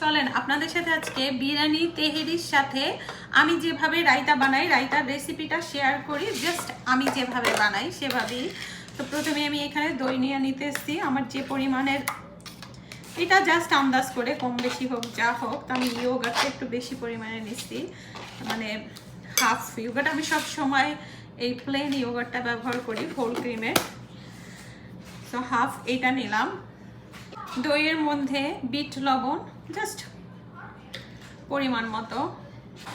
চলেন আপনাদের সাথে আজকে বিরিয়ানি তেহেরির সাথে আমি যেভাবে রায়তা বানাই রায়তার রেসিপিটা শেয়ার করি। জাস্ট আমি যেভাবে বানাই সেভাবেই। তো প্রথমে আমি এখানে দই নিয়ে নিতে এসেছি। আমার যে পরিমাণের, এটা জাস্ট আন্দাজ করে, কম বেশি হোক যা হোক। তো আমি ইয়োগার্টটা একটু বেশি পরিমাণে নিচ্ছি, মানে হাফ ইয়োগার্ট। আমি সব সময় এই প্লেন ইয়োগার্টটা ব্যবহার করি হোল ক্রিমের। তো হাফ এটা নিলাম। দইয়ের মধ্যে বিট লবণ জাস্ট পরিমাণ মতো।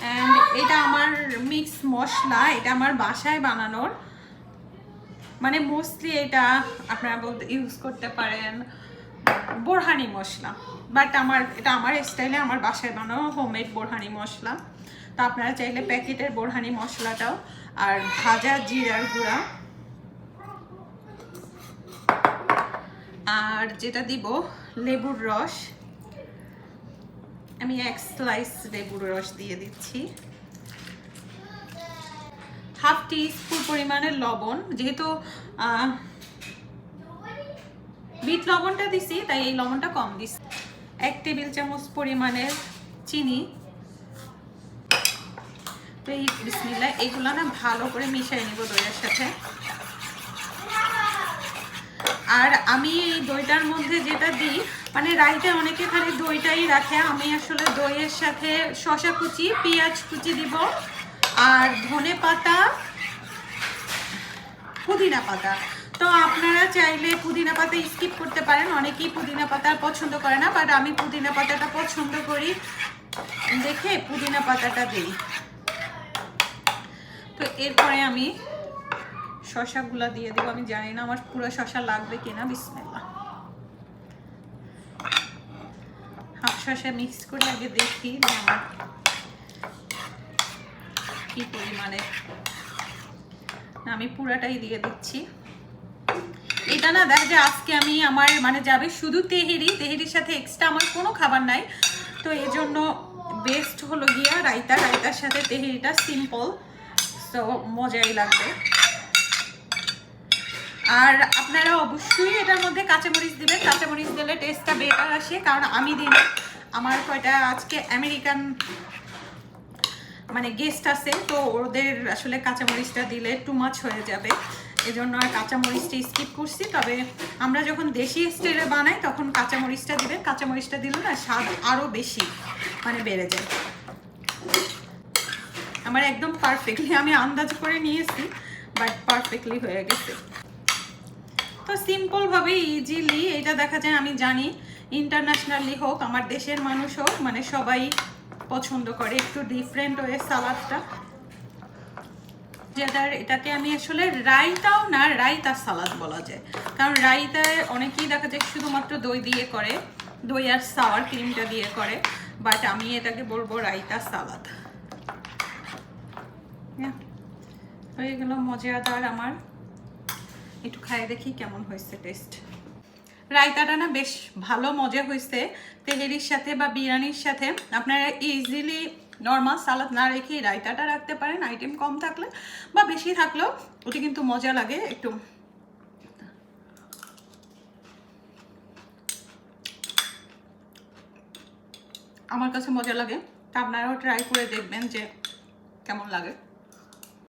অ্যান্ড এটা আমার মিক্স মশলা, এটা আমার বাসায় বানানোর, মানে মোস্টলি এটা আপনারা বলতে ইউজ করতে পারেন বোরহানি মশলা, বাট এটা আমার স্টাইলে আমার বাসায় বানানো হোমমেড বোরহানি মশলা। তো আপনারা চাইলে প্যাকেটের বোরহানি মশলাটাও, আর ভাজা জিরার গুঁড়া, আর যেটা দিব লেবুর রস। আমি 1 স্লাইস লেবুর রস দিয়ে দিচ্ছি। হাফ টিস্পুন পরিমাণের লবণ, যেহেতু বিট লবণটা দিছি তাই এই লবণটা কম দিছি। 1 টেবিল চামচ পরিমাণের চিনি। তো এই বিসমিল্লাহ এইগুলো না ভালো করে মিশিয়ে নিব দইয়ের সাথে। আর আমি এই দইটার মধ্যে যেটা দিই, মানে রাইতে অনেকে খালি দইটাই রাখে, আমি আসলে দইয়ের সাথে শসা কুচি, পেঁয়াজ কুচি দিব, আর ধনে পাতা, পুদিনা পাতা। তো আপনারা চাইলে পুদিনা পাতা স্কিপ করতে পারেন, অনেকেই পুদিনা পাতা পছন্দ করে না, বাট আমি পুদিনা পাতাটা পছন্দ করি দেখে পুদিনা পাতাটা দিই। তো এরপরে আমি শসাগুলা দিয়ে দেবো। আমি জানি না আমার পুরো শসা লাগবে কিনা। বিসমিল্লাহ। হাফ শসা মিক্স করে আগে দেখি আমার কি পরিমাণে। আমি পুরাটাই দিয়ে দিচ্ছি। এটা না দেখা যায় আজকে আমি আমার মানে যাবে শুধু তেহেরির সাথে এক্সট্রা আমার কোনো খাবার নাই। তো এই জন্য বেস্ট হলো গিয়া রায়তার সাথে তেহেরিটা সিম্পল, তো মজাই লাগবে। আর আপনারা অবশ্যই এটার মধ্যে কাঁচামরিচ দিবেন, কাঁচামরিচ দিলে টেস্টটা বেটার আসে। কারণ আমি দিই না, আমার কয়টা আজকে আমেরিকান মানে গেস্ট আছে, তো ওদের আসলে কাঁচামরিচটা দিলে টু মাছ হয়ে যাবে, এজন্য আর কাঁচামরিচটা স্কিপ করছি। তবে আমরা যখন দেশি স্টাইলে বানাই তখন কাঁচামরিচটা দিবেন। কাঁচামরিচটা দিলে না স্বাদ আরও বেশি মানে বেড়ে যায়। আমার একদম পারফেক্টলি, আমি আন্দাজ করে নিয়েছি বাট পারফেক্টলি হয়ে গেছে। তো সিম্পলভাবে ইজিলি এটা দেখা যায়, আমি জানি ইন্টারন্যাশনালি হোক আমার দেশের মানুষ হোক, মানে সবাই পছন্দ করে একটু ডিফারেন্ট ওয়ে সালাদটা। এটাকে আমি আসলে রায়তাও না, রায়তা সালাদ বলা যায়। কারণ রায়তায় অনেকেই দেখা যায় শুধুমাত্র দই দিয়ে করে, দই আর সাওয়ার ক্রিমটা দিয়ে করে, বাট আমি এটাকে বলবো রায়তা সালাদ। হয়ে গেল মজাদার। আমার একটু খাইয়ে দেখি কেমন হয়েছে টেস্ট। রায়তাটা না বেশ ভালো মজা হয়েছে তেহেরির সাথে বা বিরিয়ানির সাথে। আপনারা ইজিলি নর্মাল সালাদ না রেখে রায়তাটা রাখতে পারেন, আইটেম কম থাকলে বা বেশি থাকলেও ওটা কিন্তু মজা লাগে একটু। আমার কাছে মজা লাগে, তা আপনারাও ট্রাই করে দেখবেন যে কেমন লাগে।